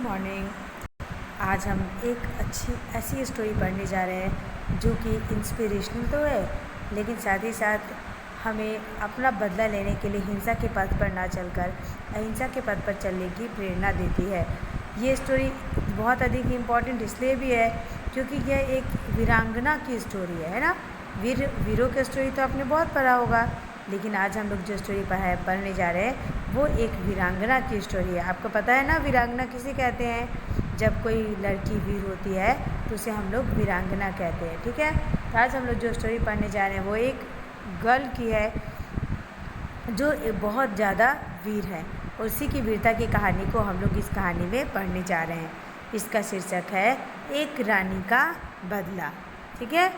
Morning. आज हम एक अच्छी ऐसी स्टोरी पढ़ने जा रहे हैं जो कि इंस्पिरेशनल तो है, लेकिन साथ ही साथ हमें अपना बदला लेने के लिए हिंसा के पथ पर ना चलकर अहिंसा के पथ पर चलने की प्रेरणा देती है। ये स्टोरी बहुत अधिक इम्पॉर्टेंट इसलिए भी है क्योंकि यह एक वीरांगना की स्टोरी है ना। वीरों की स्टोरी तो आपने बहुत पढ़ा होगा, लेकिन आज हम लोग जो स्टोरी पढ़ने जा रहे हैं वो एक वीरांगना की स्टोरी है। आपको पता है ना वीरांगना किसे कहते हैं? जब कोई लड़की वीर होती है तो उसे हम लोग वीरांगना कहते हैं। ठीक है, तो आज हम लोग जो स्टोरी पढ़ने जा रहे हैं वो एक गर्ल की है जो बहुत ज़्यादा वीर है, और उसी की वीरता की कहानी को हम लोग इस कहानी में पढ़ने जा रहे हैं। इसका शीर्षक है एक रानी का बदला। ठीक है,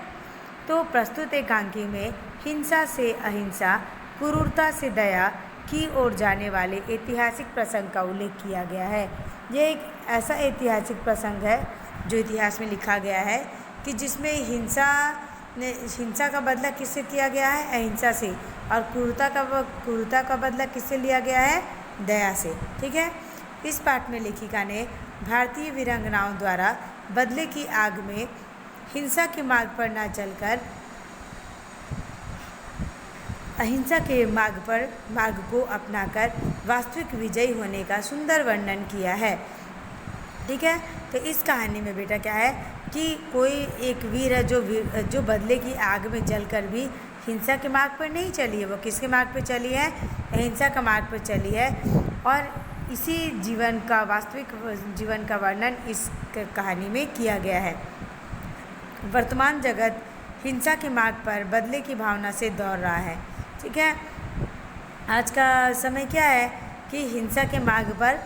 तो प्रस्तुत एकांकी में हिंसा से अहिंसा, क्रूरता से दया की ओर जाने वाले ऐतिहासिक प्रसंग का उल्लेख किया गया है। यह एक ऐसा ऐतिहासिक प्रसंग है जो इतिहास में लिखा गया है कि जिसमें हिंसा का बदला किससे किया गया है? अहिंसा से। और क्रूरता का बदला किससे लिया गया है? दया से। ठीक है, इस पाठ में लेखिका ने भारतीय वीरांगनाओं द्वारा बदले की आग में हिंसा के मार्ग पर न चलकर अहिंसा के मार्ग को अपनाकर वास्तविक विजयी होने का सुंदर वर्णन किया है। ठीक है, तो इस कहानी में बेटा क्या है कि कोई एक वीर है जो बदले की आग में जलकर भी हिंसा के मार्ग पर नहीं चली है। वो किसके मार्ग पर चली है? अहिंसा का मार्ग पर चली है। और इसी वास्तविक जीवन का वर्णन इस कहानी में किया गया है। वर्तमान जगत हिंसा के मार्ग पर बदले की भावना से दौड़ रहा है। ठीक है, आज का समय क्या है कि हिंसा के मार्ग पर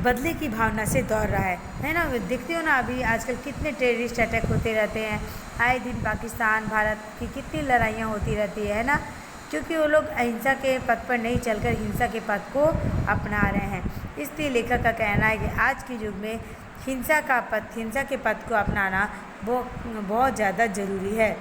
बदले की भावना से दौड़ रहा है ना। देखते हो ना, अभी आजकल कितने टेररिस्ट अटैक होते रहते हैं। आए दिन पाकिस्तान भारत की कितनी लड़ाइयाँ होती रहती है ना, क्योंकि वो लोग अहिंसा के पथ पर नहीं चलकर हिंसा के पथ को अपना रहे हैं। इसलिए लेखक का कहना है कि आज के युग में हिंसा के पथ को अपनाना बहुत ज़्यादा ज़रूरी है।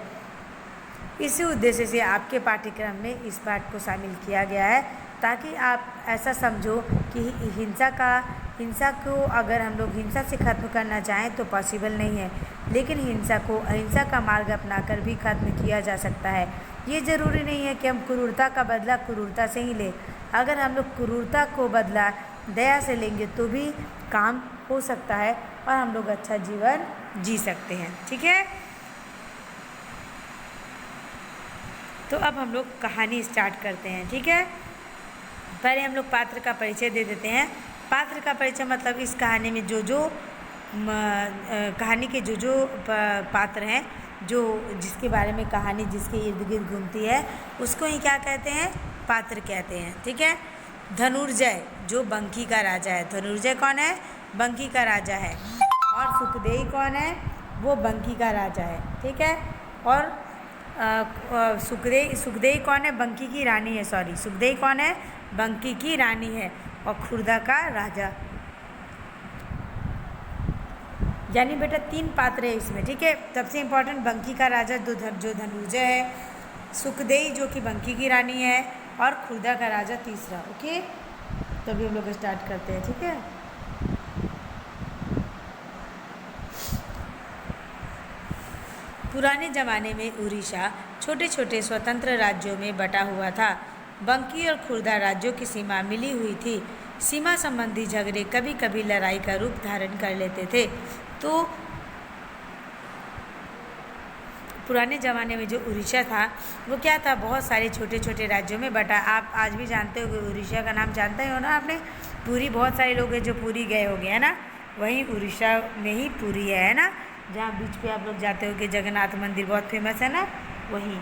इसी उद्देश्य से आपके पाठ्यक्रम में इस पाठ को शामिल किया गया है, ताकि आप ऐसा समझो कि हिंसा को अगर हम लोग हिंसा से ख़त्म करना चाहें तो पॉसिबल नहीं है, लेकिन हिंसा को अहिंसा का मार्ग अपनाकर भी ख़त्म किया जा सकता है। ये ज़रूरी नहीं है कि हम क्रूरता का बदला क्रूरता से ही लें। अगर हम लोग क्रूरता को बदला दया से लेंगे तो भी काम हो सकता है और हम लोग अच्छा जीवन जी सकते हैं। ठीक है, तो अब हम लोग कहानी स्टार्ट करते हैं। ठीक है, पहले हम लोग पात्र का परिचय दे देते हैं। पात्र का परिचय मतलब इस कहानी में कहानी के जो पात्र हैं, जिसके बारे में कहानी जिसके इर्द गिर्द घूमती है, उसको ही क्या कहते हैं? पात्र कहते हैं। ठीक है, धनुर्जय जो बंकी का राजा है। धनुर्जय कौन है? बंकी का राजा है। और सुखदेई कौन है? वो बंकी का राजा है। ठीक है, और सुखदेई कौन है? बंकी की रानी है। सुखदेई कौन है? बंकी की रानी है। और खुर्दा का राजा। यानी बेटा 3 पात्र है इसमें। ठीक है, सबसे इम्पोर्टेंट बंकी का राजा जो धनुर्जय है, सुखदेई जो कि बंकी की रानी है, और खुर्दा का राजा तीसरा। ओके, तो अभी हम लोग स्टार्ट करते हैं। ठीक है, पुराने ज़माने में उड़ीसा छोटे छोटे स्वतंत्र राज्यों में बटा हुआ था। बंकी और खुर्दा राज्यों की सीमा मिली हुई थी। सीमा संबंधी झगड़े कभी कभी लड़ाई का रूप धारण कर लेते थे। तो पुराने ज़माने में जो उड़ीसा था वो क्या था? बहुत सारे छोटे छोटे राज्यों में बटा। आप आज भी जानते हो, उड़ीसा का नाम जानते हो ना आपने? पुरी, बहुत सारे लोग हैं जो पुरी गए हो गए है ना, वहीं उड़ीसा में ही पुरी है ना, जहाँ बीच पे आप लोग जाते हो कि जगन्नाथ मंदिर बहुत फेमस है ना, वहीं।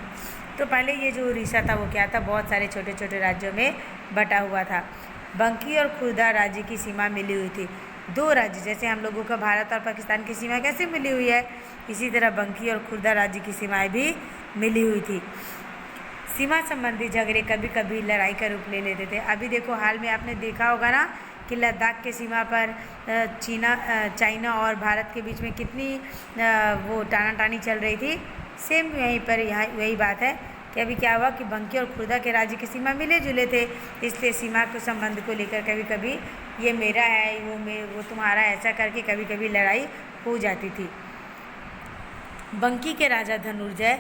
तो पहले ये जो उड़ीसा था वो क्या था? बहुत सारे छोटे छोटे राज्यों में बटा हुआ था। बंकी और खुर्दा राज्य की सीमा मिली हुई थी। 2 राज्य, जैसे हम लोगों का भारत और पाकिस्तान की सीमा कैसे मिली हुई है, इसी तरह बंकी और खुर्दा राज्य की सीमाएं भी मिली हुई थी। सीमा संबंधी झगड़े कभी कभी लड़ाई का रूप ले लेते थे। अभी देखो, हाल में आपने देखा होगा ना कि लद्दाख के सीमा पर चाइना और भारत के बीच में कितनी वो टानाटानी चल रही थी। सेम यहीं पर वही बात है कि अभी क्या हुआ कि बंकी और खुर्दा के राज्य की सीमा मिले जुले थे, इसलिए सीमा के संबंध को लेकर कभी कभी ये मेरा है, वो तुम्हारा, ऐसा करके कभी कभी लड़ाई हो जाती थी। बंकी के राजा धनुर्जय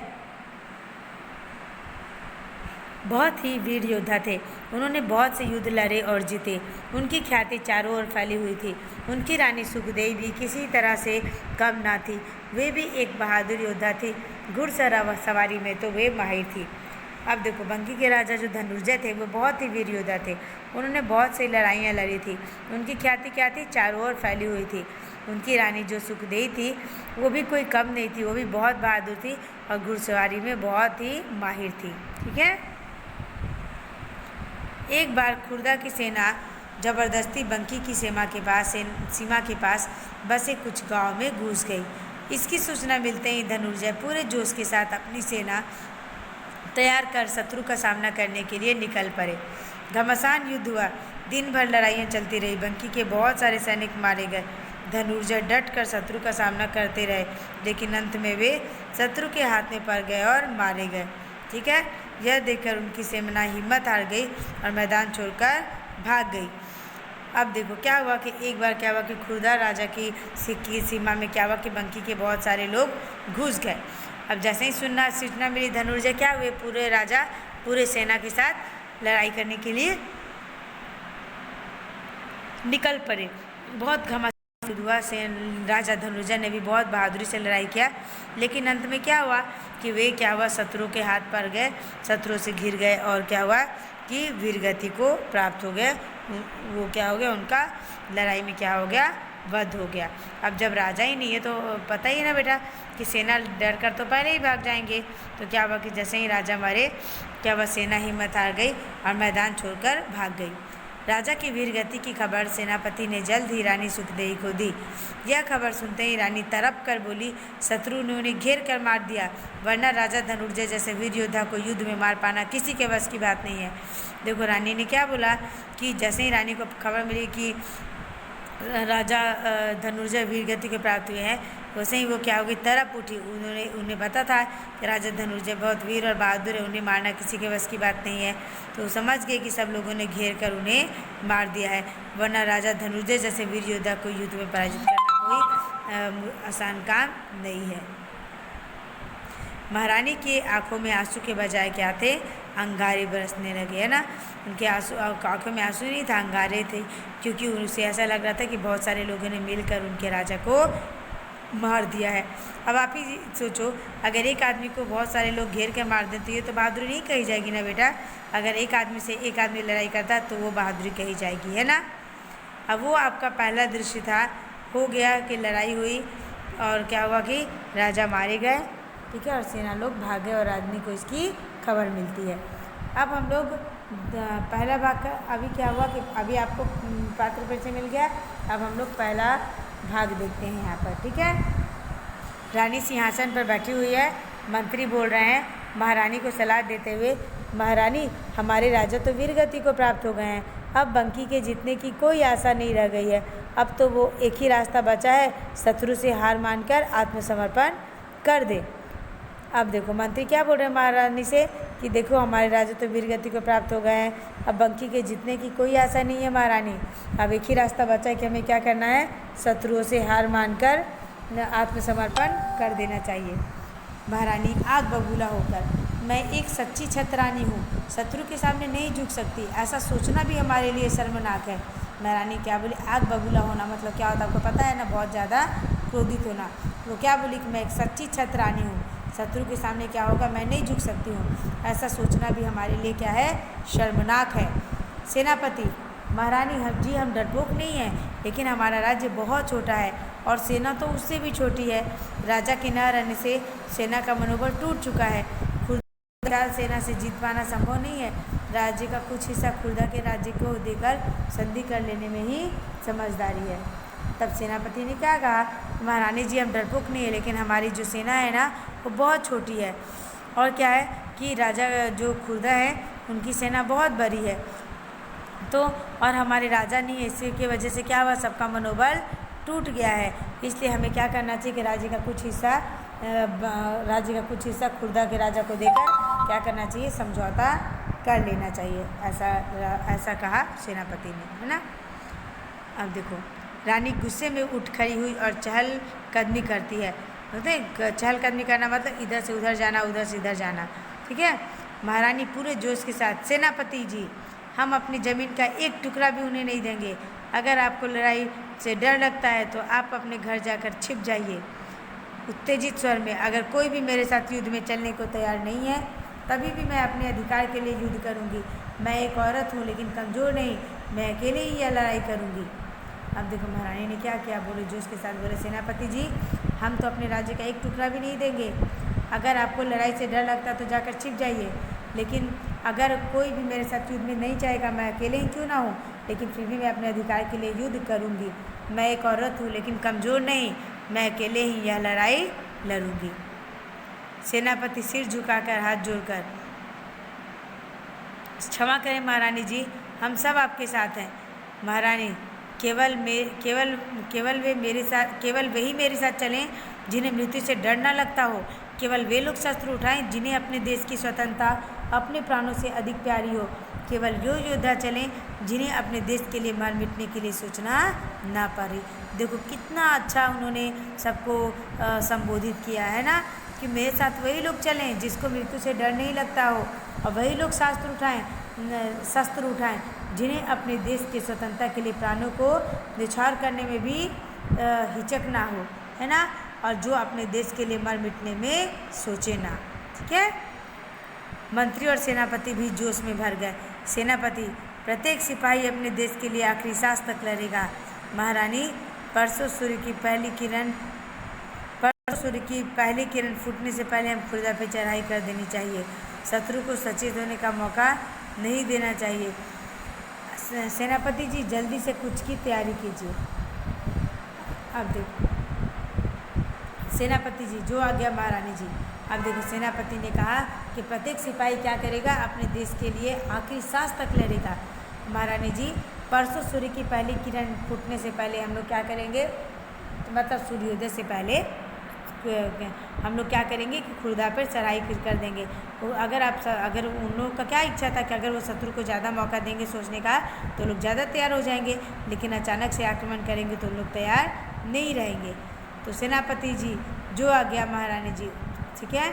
बहुत ही वीर योद्धा थे। उन्होंने बहुत से युद्ध लड़े और जीते। उनकी ख्याति चारों ओर फैली हुई थी। उनकी रानी सुखदेवी भी किसी तरह से कम ना थी। वे भी एक बहादुर योद्धा थी। घुड़सवारी में तो वे माहिर थी। अब देखो, बंकी के राजा जो धनुर्जय थे वो बहुत ही वीर योद्धा थे। उन्होंने बहुत सी लड़ाइयाँ लड़ी थी। उनकी ख्याति क्या थी? चारों ओर फैली हुई थी। उनकी रानी जो सुखदेवी थी वो भी कोई कम नहीं थी, वो भी बहुत बहादुर थी और घुड़सवारी में बहुत ही माहिर थी। ठीक है। एक बार खुर्दा की सेना जबरदस्ती बंकी की सीमा के पास बसे कुछ गांव में घुस गई। इसकी सूचना मिलते ही धनुर्जय पूरे जोश के साथ अपनी सेना तैयार कर शत्रु का सामना करने के लिए निकल पड़े। घमासान युद्ध हुआ। दिन भर लड़ाइयाँ चलती रही। बंकी के बहुत सारे सैनिक मारे गए। धनुर्जय डट कर शत्रु का सामना करते रहे, लेकिन अंत में वे शत्रु के हाथ में पड़ गए और मारे गए। ठीक है। यह देखकर उनकी सेना हिम्मत हार गई और मैदान छोड़कर भाग गई। अब देखो क्या हुआ कि एक बार क्या हुआ कि खुर्दा राजा की सीमा में क्या हुआ कि बंकी के बहुत सारे लोग घुस गए। अब जैसे ही सूचना मिली, धनुर्जय क्या हुए, पूरे सेना के साथ लड़ाई करने के लिए निकल पड़े। बहुत घमासान हुआ। राजा धनुर्जय ने भी बहुत बहादुरी से लड़ाई किया, लेकिन अंत में क्या हुआ कि वे क्या हुआ शत्रु के हाथ पड़ गए, शत्रु से घिर गए और क्या हुआ कि वीरगति को प्राप्त हो गए। वो क्या हो गया, उनका लड़ाई में क्या हो गया, वध हो गया। अब जब राजा ही नहीं है तो पता ही ना बेटा कि सेना डर कर तो पहले ही भाग जाएंगे। तो क्या हुआ कि जैसे ही राजा मरे, क्या हुआ सेना हिम्मत हार गई और मैदान छोड़कर भाग गई। राजा की वीरगति की खबर सेनापति ने जल्द ही रानी सुखदेवी को दी। यह खबर सुनते ही रानी तड़प कर बोली, शत्रु ने उन्हें घेर कर मार दिया, वरना राजा धनुर्जय जैसे वीर योद्धा को युद्ध में मार पाना किसी के बस की बात नहीं है। देखो रानी ने क्या बोला कि जैसे ही रानी को खबर मिली कि राजा धनुर्जय वीरगति को प्राप्त हुए हैं, वैसे ही वो क्या होगी, तड़प उठी। उन्हें पता था कि राजा धनुर्जय बहुत वीर और बहादुर है, उन्हें मारना किसी के बस की बात नहीं है। तो समझ गए कि सब लोगों ने घेर कर उन्हें मार दिया है, वरना राजा धनुर्जय जैसे वीर योद्धा को युद्ध में पराजित करना कोई आसान काम नहीं है। महारानी की आंखों में आंसू के बजाय क्या थे, अंगारे बरसने लगे, है ना। उनके आंखों में आंसू नहीं था, अंगारे थे, क्योंकि उसे ऐसा लग रहा था कि बहुत सारे लोगों ने मिलकर उनके राजा को मार दिया है। अब आप ही सोचो, अगर एक आदमी को बहुत सारे लोग घेर कर मार दें तो ये तो बहादुरी नहीं कही जाएगी ना बेटा। अगर एक आदमी लड़ाई करता तो वो बहादुरी कही जाएगी, है ना। अब वो आपका पहला दृश्य था, हो गया कि लड़ाई हुई और क्या हुआ कि राजा मारे गए, ठीक है, और सेना लोग भागे और आदमी को इसकी खबर मिलती है। अब हम लोग पहला भाग का अभी क्या हुआ कि अभी आपको पात्र परिचय मिल गया। अब हम लोग पहला भाग देखते हैं यहाँ पर। ठीक है। रानी सिंहासन पर बैठी हुई है, मंत्री बोल रहे हैं महारानी को सलाह देते हुए, महारानी हमारे राजा तो वीरगति को प्राप्त हो गए हैं, अब बंकी के जीतने की कोई आशा नहीं रह गई है। अब तो वो एक ही रास्ता बचा है, शत्रु से हार मानकर आत्मसमर्पण कर दे। अब देखो मंत्री क्या बोल रहे हैं महारानी से कि देखो हमारे राजा तो वीरगति को प्राप्त हो गए हैं, अब बंकी के जीतने की कोई आशा नहीं है महारानी। अब एक ही रास्ता बचा है कि हमें क्या करना है, शत्रुओं से हार मानकर आत्मसमर्पण कर देना चाहिए। महारानी आग बबूला होकर, मैं एक सच्ची छत्ररानी हूँ, शत्रु के सामने नहीं झुक सकती, ऐसा सोचना भी हमारे लिए शर्मनाक है। महारानी क्या बोली, आग बबूला होना मतलब क्या होता है आपको पता है ना, बहुत ज़्यादा क्रोधित होना। वो क्या बोली कि मैं एक सच्ची छत्ररानी हूँ, शत्रु के सामने क्या होगा, मैं नहीं झुक सकती हूँ, ऐसा सोचना भी हमारे लिए क्या है, शर्मनाक है। सेनापति, महारानी हम डरपोक नहीं हैं, लेकिन हमारा राज्य बहुत छोटा है और सेना तो उससे भी छोटी है। राजा के न रहने से सेना का मनोबल टूट चुका है, खुर्दा सेना से जीत पाना संभव नहीं है। राज्य का कुछ हिस्सा खुर्दा के राज्य को देकर संधि कर लेने में ही समझदारी है। तब सेनापति ने क्या कहा, महारानी जी हम डरपोक नहीं है, लेकिन हमारी जो सेना है ना वो बहुत छोटी है, और क्या है कि राजा जो खुर्दा है उनकी सेना बहुत बड़ी है, तो और हमारे राजा नहीं है, इसकी वजह से क्या हुआ, सबका मनोबल टूट गया है। इसलिए हमें क्या करना चाहिए कि राज्य का कुछ हिस्सा खुर्दा के राजा को देकर क्या करना चाहिए, समझौता कर लेना चाहिए, ऐसा कहा सेनापति ने, है ना। अब देखो, रानी गुस्से में उठ खड़ी हुई और चहलकदमी करती है। बोलते हैं चहलकदमी करना मतलब इधर से उधर जाना, उधर से इधर जाना, ठीक है। महारानी पूरे जोश के साथ, सेनापति जी, हम अपनी ज़मीन का एक टुकड़ा भी उन्हें नहीं देंगे। अगर आपको लड़ाई से डर लगता है तो आप अपने घर जाकर छिप जाइए। उत्तेजित स्वर में, अगर कोई भी मेरे साथ युद्ध में चलने को तैयार नहीं है तभी भी मैं अपने अधिकार के लिए युद्ध करूंगी। मैं एक औरत हूँ लेकिन कमज़ोर नहीं, मैं अकेले ही यह लड़ाई करूंगी। अब देखो महारानी ने क्या किया, बोले जोश के साथ बोले, सेनापति जी, हम तो अपने राज्य का एक टुकड़ा भी नहीं देंगे। अगर आपको लड़ाई से डर लगता तो जाकर छिप जाइए, लेकिन अगर कोई भी मेरे साथ युद्ध में नहीं चाहेगा, मैं अकेले ही क्यों ना हूँ, लेकिन फिर भी मैं अपने अधिकार के लिए युद्ध करूँगी। मैं एक औरत हूँ लेकिन कमज़ोर नहीं, मैं अकेले ही यह लड़ाई लड़ूंगी। सेनापति सिर झुकाकर हाथ जोड़कर, क्षमा करें महारानी जी, हम सब आपके साथ हैं। महारानी, केवल वही मेरे साथ चलें जिन्हें मृत्यु से डर न लगता हो। केवल वे लोग शस्त्र उठाएं जिन्हें अपने देश की स्वतंत्रता अपने प्राणों से अधिक प्यारी हो। केवल वो योद्धा चलें जिन्हें अपने देश के लिए मर मिटने के लिए सोचना ना पड़े। देखो कितना अच्छा उन्होंने सबको संबोधित किया है ना, कि मेरे साथ वही लोग चलें जिसको मृत्यु से डर नहीं लगता हो, और वही लोग शस्त्र उठाएं जिन्हें अपने देश की स्वतंत्रता के लिए प्राणों को न्यौछावर करने में भी हिचक ना हो, है ना, और जो अपने देश के लिए मर मिटने में सोचे ना, ठीक है। मंत्री और सेनापति भी जोश में भर गए। सेनापति, प्रत्येक सिपाही अपने देश के लिए आखिरी सांस तक लड़ेगा। महारानी, परसों सूर्य की पहली किरण फूटने से पहले हम खुर्दा पे चढ़ाई कर देनी चाहिए। शत्रु को सचेत होने का मौका नहीं देना चाहिए। सेनापति जी, जल्दी से कुछ की तैयारी कीजिए। अब देखो सेनापति जी, जो आ गया महारानी जी। अब देखो सेनापति ने कहा कि प्रत्येक सिपाही क्या करेगा, अपने देश के लिए आखिरी सांस तक लड़ेगा। महारानी जी, परसों सूर्य की पहली किरण फूटने से पहले हम लोग क्या करेंगे, तो मतलब सूर्योदय से पहले हम लोग क्या करेंगे कि खुर्दा पर चढ़ाई कर देंगे। तो अगर उन लोगों का क्या इच्छा था कि अगर वो शत्रु को ज़्यादा मौका देंगे सोचने का तो लोग ज़्यादा तैयार हो जाएंगे, लेकिन अचानक से आक्रमण करेंगे तो लोग तैयार नहीं रहेंगे। तो सेनापति जी, जो आ गया महारानी जी, ठीक है।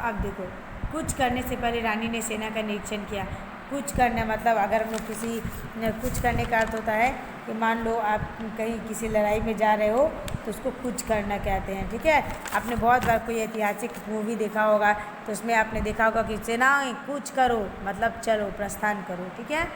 अब देखो, कुछ करने से पहले रानी ने सेना का निरीक्षण किया। कुछ करना मतलब अगर हम लोग कुछ करने का अर्थ होता है कि मान लो आप कहीं किसी लड़ाई में जा रहे हो तो उसको कुछ करना कहते हैं, ठीक है। आपने बहुत बार कोई ऐतिहासिक मूवी देखा होगा तो उसमें आपने देखा होगा कि सेनाएं कुछ करो मतलब चलो प्रस्थान करो, ठीक है।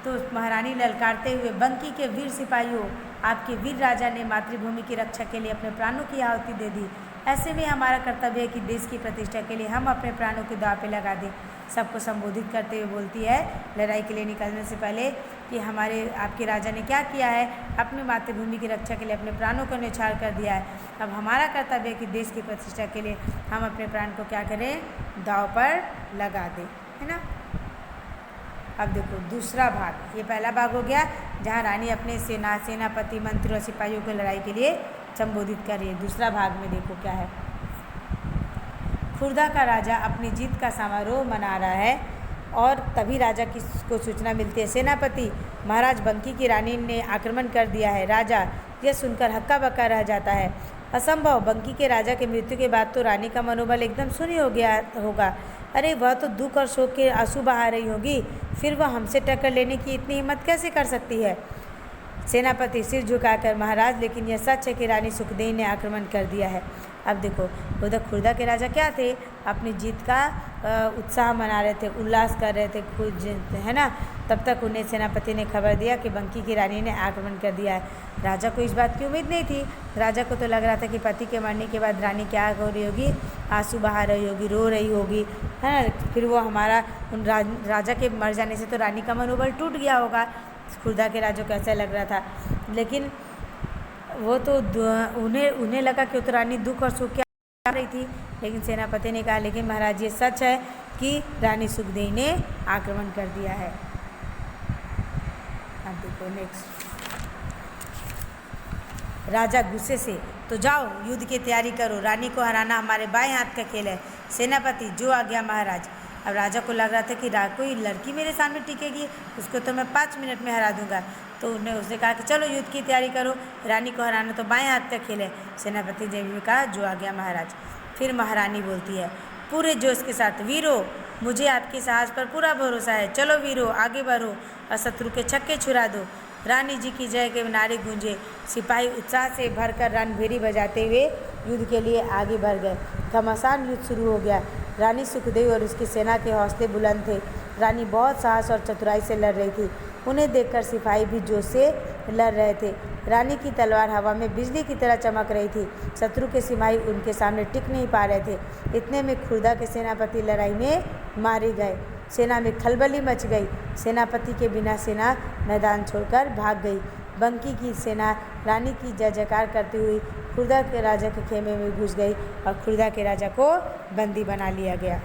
तो महारानी ललकारते हुए, बंकी के वीर सिपाहियों, आपके वीर राजा ने मातृभूमि की रक्षा के लिए अपने प्राणों की आहुति दे दी। ऐसे में हमारा कर्तव्य है कि देश की प्रतिष्ठा के लिए हम अपने प्राणों के दांव पे लगा दें। सबको संबोधित करते हुए बोलती है लड़ाई के लिए निकलने से पहले कि आपके राजा ने क्या किया है, अपनी मातृभूमि की रक्षा के लिए अपने प्राणों को न्यौछावर कर दिया है। अब हमारा कर्तव्य है कि देश की प्रतिष्ठा के लिए हम अपने प्राण को क्या करें, दांव पर लगा दें, है ना। अब देखो दूसरा भाग, ये पहला भाग हो गया जहाँ रानी अपने सेनापति, मंत्री और सिपाहियों को लड़ाई के लिए संबोधित कर रही है। दूसरा भाग में देखो क्या है। खुर्दा का राजा अपनी जीत का समारोह मना रहा है और तभी राजा को सूचना मिलती है, सेनापति, महाराज बंकी की रानी ने आक्रमण कर दिया है। राजा यह सुनकर हक्का बक्का रह जाता है। असंभव, बंकी के राजा की मृत्यु के बाद तो रानी का मनोबल एकदम शून्य हो गया होगा। अरे वह तो दुख और शोक के आंसू बहा रही होगी, फिर वह हमसे टक्कर लेने की इतनी हिम्मत कैसे कर सकती है। सेनापति सिर झुकाकर, महाराज लेकिन यह सच है कि रानी सुखदेई ने आक्रमण कर दिया है। अब देखो उधर खुर्दा के राजा क्या थे, अपनी जीत का उत्साह मना रहे थे, उल्लास कर रहे थे खुद, है ना। तब तक उन्हें सेनापति ने खबर दिया कि बंकी की रानी ने आक्रमण कर दिया है। राजा को इस बात की उम्मीद नहीं थी। राजा को तो लग रहा था कि पति के मरने के बाद रानी क्या हो रही होगी, आंसू बहा रही होगी, रो रही होगी, है ना। फिर वो राजा के मर जाने से तो रानी का मनोबल टूट गया होगा। खुर्दा के राजा को ऐसा लग रहा था, लेकिन वो तो उन्हें लगा कि तो रानी दुख और सुख क्या रही थी। लेकिन सेनापति ने कहा, लेकिन महाराज ये सच है कि रानी सुखदेई ने आक्रमण कर दिया है। अब देखो नेक्स्ट। राजा गुस्से से, तो जाओ युद्ध की तैयारी करो, रानी को हराना हमारे बाएं हाथ का खेल है। सेनापति जो आ गया महाराज। अब राजा को लग रहा था कि कोई लड़की मेरे सामने टिकेगी, उसको तो मैं 5 मिनट में हरा दूंगा। तो उसने कहा कि चलो युद्ध की तैयारी करो, रानी को हराना तो बाएं हाथ का खेल है। सेनापति ने भी कहा जो आ गया महाराज। फिर महारानी बोलती है पूरे जोश के साथ, वीरो मुझे आपके साहस पर पूरा भरोसा है, चलो वीरो आगे बढ़ो और शत्रु के छक्के छुड़ा दो। रानी जी की जय के नारे गूंजे। सिपाही उत्साह से भरकर रणभेरी बजाते हुए युद्ध के लिए आगे बढ़ गए। घमासान युद्ध शुरू हो गया। रानी सुखदेवी और उसकी सेना के हौसले बुलंद थे। रानी बहुत साहस और चतुराई से लड़ रही थी। उन्हें देखकर सिपाही भी जोश से लड़ रहे थे। रानी की तलवार हवा में बिजली की तरह चमक रही थी। शत्रु के सिपाही उनके सामने टिक नहीं पा रहे थे। इतने में खुर्दा के सेनापति लड़ाई में मारे गए। सेना में खलबली मच गई। सेनापति के बिना सेना मैदान छोड़कर भाग गई। बंकी की सेना रानी की जय जयकार करती हुई खुर्दा के राजा के खेमे में घुस गई और खुर्दा के राजा को बंदी बना लिया गया।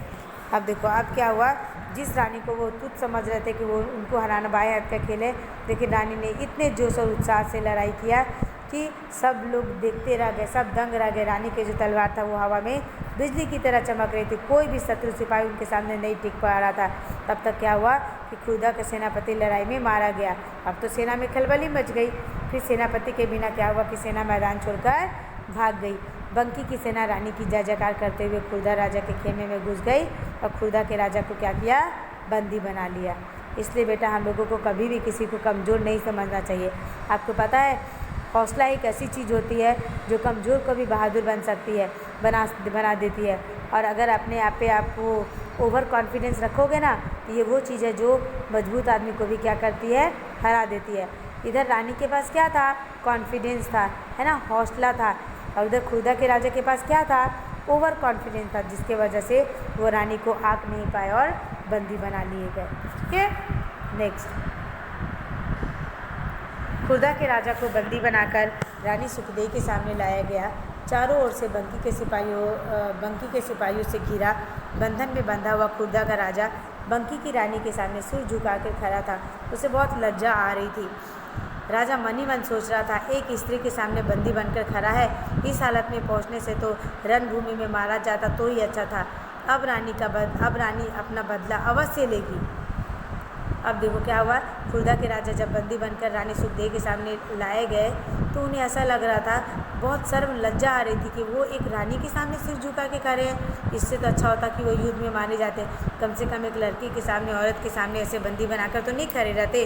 अब देखो अब क्या हुआ, जिस रानी को वो तुच्छ समझ रहे थे कि वो उनको हराना बाएं हाथ का खेल है, लेकिन रानी ने इतने जोश और उत्साह से लड़ाई किया कि सब लोग देखते रह गए, सब दंग रह गए। रानी के जो तलवार था वो हवा में बिजली की तरह चमक रही थी। कोई भी शत्रु सिपाही उनके सामने नहीं टिक पा रहा था। तब तक क्या हुआ कि खुर्दा का सेनापति लड़ाई में मारा गया। अब तो सेना में खलबली मच गई। फिर सेनापति के बिना क्या हुआ कि सेना मैदान छोड़कर भाग गई। बंकी की सेना रानी की जय जयकार करते हुए खुर्दा राजा के खेमे में घुस गई और खुर्दा के राजा को क्या किया, बंदी बना लिया। इसलिए बेटा हम लोगों को कभी भी किसी को कमज़ोर नहीं समझना चाहिए। आपको पता है हौसला एक ऐसी चीज़ होती है जो कमज़ोर को भी बहादुर बन सकती है, बना देती है। और अगर अपने आप पे आपको ओवर कॉन्फिडेंस रखोगे ना, तो ये वो चीज़ है जो मजबूत आदमी को भी क्या करती है, हरा देती है। इधर रानी के पास क्या था, कॉन्फिडेंस था, है ना, हौसला था। और उधर खुर्दा के राजा के पास क्या था, ओवर कॉन्फिडेंस था, जिसके वजह से वो रानी को आँक नहीं पाए और बंदी बना लिए गए। ठीक है, नेक्स्ट। खुर्दा के राजा को बंदी बनाकर रानी सुखदेवी के सामने लाया गया। चारों ओर से बंकी के सिपाहियों से घिरा बंधन में बंधा हुआ खुर्दा का राजा बंकी की रानी के सामने सिर झुकाकर खड़ा था। उसे बहुत लज्जा आ रही थी। राजा मन ही मन सोच रहा था, एक स्त्री के सामने बंदी बनकर खड़ा है, इस हालत में पहुंचने से तो रणभूमि में मारा जाता तो ही अच्छा था। अब रानी अपना बदला अवश्य लेगी। अब देखो क्या हुआ, खुर्दा के राजा जब बंदी बनकर रानी सुखदेवी के सामने लाए गए तो उन्हें ऐसा लग रहा था, बहुत शर्म लज्जा आ रही थी कि वो एक रानी के सामने सिर झुका के खड़े हैं। इससे तो अच्छा होता कि वो युद्ध में मारे जाते। कम से कम एक लड़की के सामने, औरत के सामने ऐसे बंदी बनाकर तो नहीं खड़े रहते।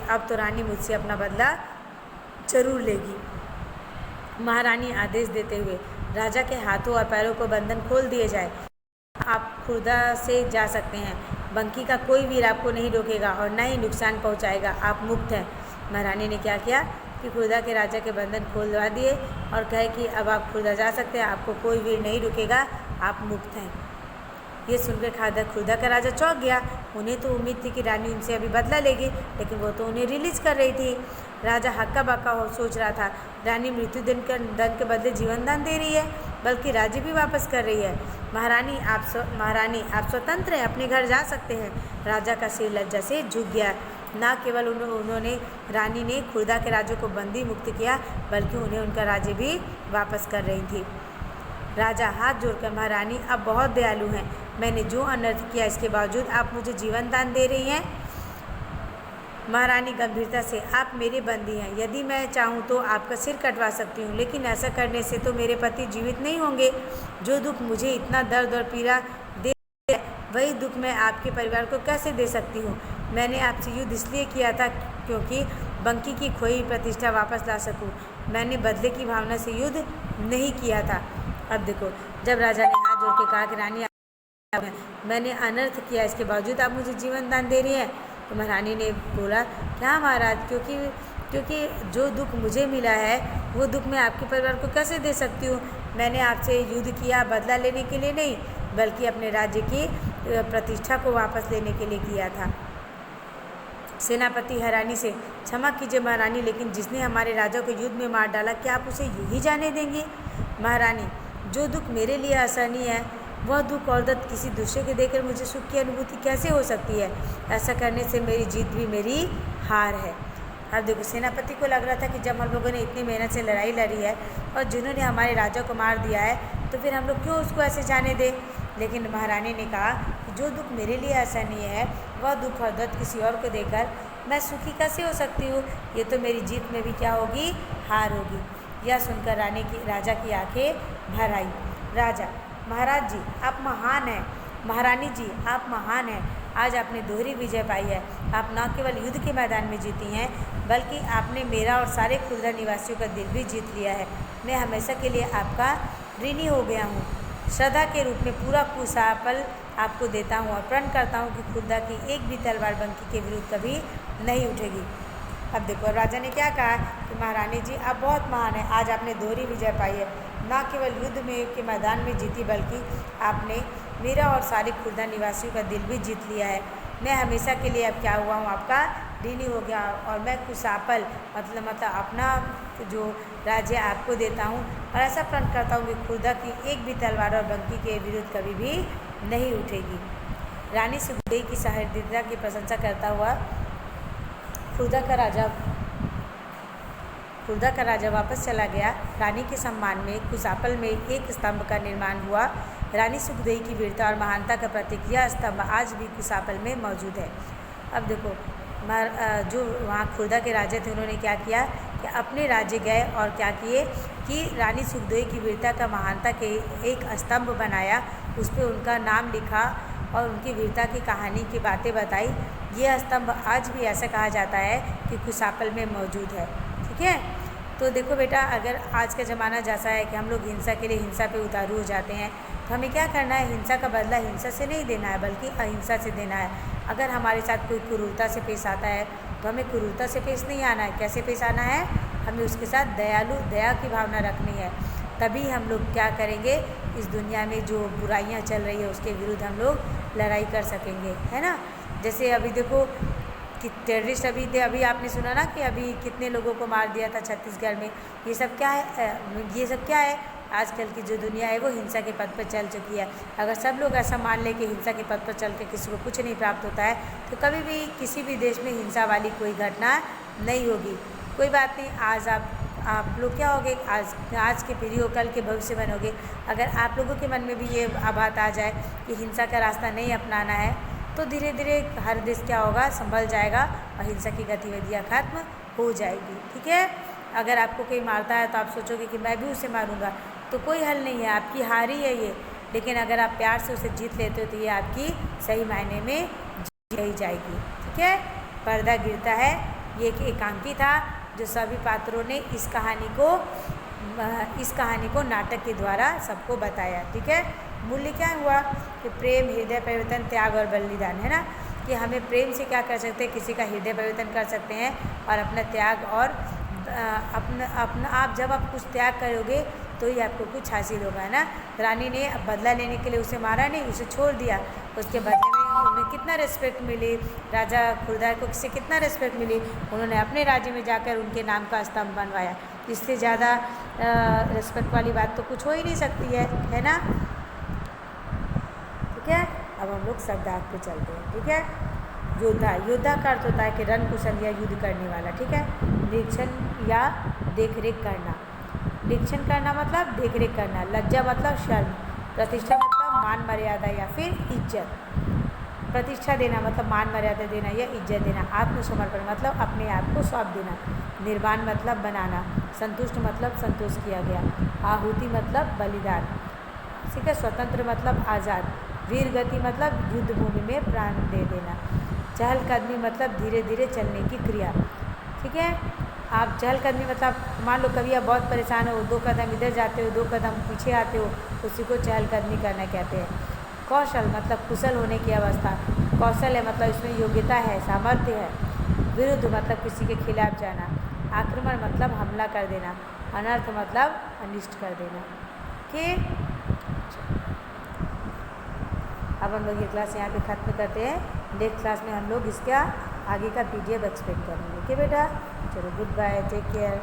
अब तो रानी मुझसे अपना बदला जरूर लेगी। महारानी आदेश देते हुए राजा के हाथों और पैरों को बंधन खोल दिए जाए। आप खुर्दा से जा सकते हैं। बंकी का कोई वीर आपको नहीं रोकेगा और न ही नुकसान पहुंचाएगा। आप मुक्त हैं। महारानी ने क्या किया कि खुर्दा के राजा के बंधन खोलवा दिए और कहे कि अब आप खुर्दा जा सकते हैं, आपको कोई वीर नहीं रुकेगा, आप मुक्त हैं। ये सुनकर खुर्दा का राजा चौंक गया। उन्हें तो उम्मीद थी कि रानी उनसे अभी बदला लेगी, लेकिन वो तो उन्हें रिलीज कर रही थी। राजा हक्का बक्का सोच रहा था, रानी मृत्यु दंड के बदले जीवन दान दे रही है, बल्कि राज्य भी वापस कर रही है। महारानी आप स्वतंत्र हैं, अपने घर जा सकते हैं। राजा का सिर लज्जा से झुक गया। न केवल रानी ने खुर्दा के राजा को बंदी मुक्त किया, बल्कि उन्हें उनका राज्य भी वापस कर रही थी। राजा हाथ जोड़कर, महारानी आप बहुत दयालु हैं, मैंने जो अनर्थ किया इसके बावजूद आप मुझे जीवन दान दे रही हैं। महारानी गंभीरता से, आप मेरे बंदी हैं, यदि मैं चाहूँ तो आपका सिर कटवा सकती हूँ, लेकिन ऐसा करने से तो मेरे पति जीवित नहीं होंगे। जो दुख मुझे इतना दर्द और पीड़ा दे है, वही दुख मैं आपके परिवार को कैसे दे सकती हूँ। मैंने आपसे युद्ध इसलिए किया था क्योंकि बंकी की खोई प्रतिष्ठा वापस ला सकूँ। मैंने बदले की भावना से युद्ध नहीं किया था। अब देखो, जब राजा ने हाथ जोड़ के कहा कि रानी मैंने अनर्थ किया, इसके बावजूद आप मुझे जीवन दान दे रही हैं, तो महारानी ने बोला, क्या महाराज, क्योंकि जो दुख मुझे मिला है वो दुख मैं आपके परिवार को कैसे दे सकती हूँ। मैंने आपसे युद्ध किया बदला लेने के लिए नहीं, बल्कि अपने राज्य की प्रतिष्ठा को वापस लेने के लिए किया था। सेनापति हैरानी से, क्षमा कीजिए महारानी, लेकिन जिसने हमारे राजा को युद्ध में मार डाला, क्या आप उसे यूं ही जाने देंगे। महारानी, जो दुख मेरे लिए असहनीय है, वह दुख और दर्द किसी दूसरे के देकर मुझे सुख की अनुभूति कैसे हो सकती है। ऐसा करने से मेरी जीत भी मेरी हार है। अब देखो, सेनापति को लग रहा था कि जब हम लोगों ने इतनी मेहनत से लड़ाई लड़ी है और जिन्होंने हमारे राजा को मार दिया है, तो फिर हम लोग क्यों उसको ऐसे जाने दें। लेकिन महारानी ने कहा कि जो दुख मेरे लिए असहनीय है वह दुख और दर्द किसी और को देकर मैं सुखी कैसे हो सकती हूँ। ये तो मेरी जीत में भी क्या होगी, हार होगी। यह सुनकर राजा की आंखें भर आई। राजा, महाराज जी आप महान हैं। महारानी जी आप महान हैं। आज आपने दोहरी विजय पाई है। आप न केवल युद्ध के मैदान में जीती हैं बल्कि आपने मेरा और सारे खुर्दा निवासियों का दिल भी जीत लिया है। मैं हमेशा के लिए आपका ऋणी हो गया हूँ। श्रद्धा के रूप में पूरा कुशापल आपको देता हूँ और प्रण करता हूँ कि खुर्दा की एक भी तलवार बंकी के विरुद्ध कभी नहीं उठेगी। अब देखो राजा ने क्या कहा कि महारानी जी आप बहुत महान हैं। आज आपने दोहरी विजय पाई है। न केवल युद्ध में के मैदान में जीती बल्कि आपने मेरा और सारे खुर्दा निवासियों का दिल भी जीत लिया है। मैं हमेशा के लिए अब क्या हुआ हूँ, आपका ऋणी हो गया और मैं कुशापल मतलब अपना जो राज्य आपको देता हूँ और ऐसा प्रण करता हूँ कि खुर्दा की एक भी तलवार और बंकी के विरुद्ध कभी भी नहीं उठेगी। रानी सुखदेई की सहृदयता की प्रशंसा करता हुआ खुर्दा का राजा वापस चला गया। रानी के सम्मान में कुशापल में एक स्तंभ का निर्माण हुआ। रानी सुखदेई की वीरता और महानता का प्रतीक यह स्तंभ आज भी कुशापल में मौजूद है। अब देखो जो वहाँ खुर्दा के राजा थे उन्होंने क्या किया कि अपने राज्य गए और क्या किए कि रानी सुखदेई की वीरता का महानता के एक स्तंभ बनाया, उस पर उनका नाम लिखा और उनकी वीरता की कहानी की बातें बताई। यह स्तंभ आज भी ऐसा कहा जाता है कि कुशापल में मौजूद है। ठीक है, तो देखो बेटा, अगर आज का ज़माना जैसा है कि हम लोग हिंसा के लिए हिंसा पे उतारू हो जाते हैं, तो हमें क्या करना है, हिंसा का बदला हिंसा से नहीं देना है बल्कि अहिंसा से देना है। अगर हमारे साथ कोई क्रूरता से पेश आता है तो हमें क्रूरता से पेश नहीं आना है। कैसे पेश आना है, हमें उसके साथ दया की भावना रखनी है। तभी हम लोग क्या करेंगे, इस दुनिया में जो बुराइयां चल रही है उसके विरुद्ध हम लोग लड़ाई कर सकेंगे, है ना। जैसे अभी देखो कि टेररिस्ट अभी आपने सुना ना कि अभी कितने लोगों को मार दिया था छत्तीसगढ़ में। ये सब क्या है, आजकल की जो दुनिया है वो हिंसा के पथ पर चल चुकी है। अगर सब लोग ऐसा मान लें कि हिंसा के पथ पर चल के किसी को कुछ नहीं प्राप्त होता है तो कभी भी किसी भी देश में हिंसा वाली कोई घटना नहीं होगी। कोई बात नहीं, आज आप लोग क्या होगे, आज के पीढ़ी हो कल के भविष्य बनोगे। अगर आप लोगों के मन में भी ये बात आ जाए कि हिंसा का रास्ता नहीं अपनाना है तो धीरे धीरे हर देश क्या होगा, संभल जाएगा और हिंसा की गतिविधियाँ खत्म हो जाएगी। ठीक है, अगर आपको कोई मारता है तो आप सोचोगे कि मैं भी उसे मारूंगा, तो कोई हल नहीं है, आपकी हार ही है ये। लेकिन अगर आप प्यार से उसे जीत लेते हो तो ये आपकी सही मायने में जीत ही जाएगी। ठीक है, पर्दा गिरता है ये एक एकांकी था जो सभी पात्रों ने इस कहानी को नाटक के द्वारा सबको बताया। ठीक है, मूल्य क्या हुआ कि प्रेम, हृदय परिवर्तन, त्याग और बलिदान, है ना। कि हमें प्रेम से क्या कर सकते हैं, किसी का हृदय परिवर्तन कर सकते हैं और अपना त्याग और जब आप कुछ त्याग करोगे तो ही आपको कुछ हासिल होगा, है ना। रानी ने बदला लेने के लिए उसे मारा नहीं, उसे छोड़ दिया। उसके बदले में उन्हें कितना रिस्पेक्ट मिली, राजा खुर्दा को से कितना रिस्पेक्ट मिली। उन्होंने अपने राज्य में जाकर उनके नाम का स्तंभ बनवाया। इससे ज़्यादा रिस्पेक्ट वाली बात तो कुछ हो ही नहीं सकती है ना। ठीक है, अब हम लोग शब्दार्थ पे चलते हैं। ठीक है, योद्धा का अर्थ होता है कि रणकुशल या युद्ध करने वाला। ठीक है, निरीक्षण या देखरेख करना। निरीक्षण करना मतलब देखरेख करना। लज्जा मतलब शर्म। प्रतिष्ठा मतलब मान मर्यादा या फिर इज्जत। प्रतिष्ठा देना मतलब मान मर्यादा देना या इज्जत देना। आत्मसमर्पण मतलब अपने आप को सौंप देना। निर्माण मतलब बनाना। संतुष्ट मतलब संतोष किया गया। आहुति मतलब बलिदान। ठीक है, स्वतंत्र मतलब आज़ाद। वीर गति मतलब युद्ध भूमि में प्राण दे देना। चहलकदमी मतलब धीरे धीरे चलने की क्रिया। ठीक है, आप चहलकदमी मतलब मान लो कभी आप बहुत परेशान हो, 2 कदम इधर जाते हो, 2 कदम पीछे आते हो, उसी को चहलकदमी करना कहते हैं। कौशल मतलब कुशल होने की अवस्था। कौशल है मतलब इसमें योग्यता है, सामर्थ्य है। विरुद्ध मतलब किसी के खिलाफ जाना। आक्रमण मतलब हमला कर देना। अनर्थ मतलब अनिष्ट कर देना। ठीक, अब हम लोग ये क्लास यहाँ पे ख़त्म करते हैं। नेक्स्ट क्लास में हम लोग इसका आगे का PDF एक्सप्लेन करेंगे। ओके बेटा, चलो, गुड बाय, टेक केयर।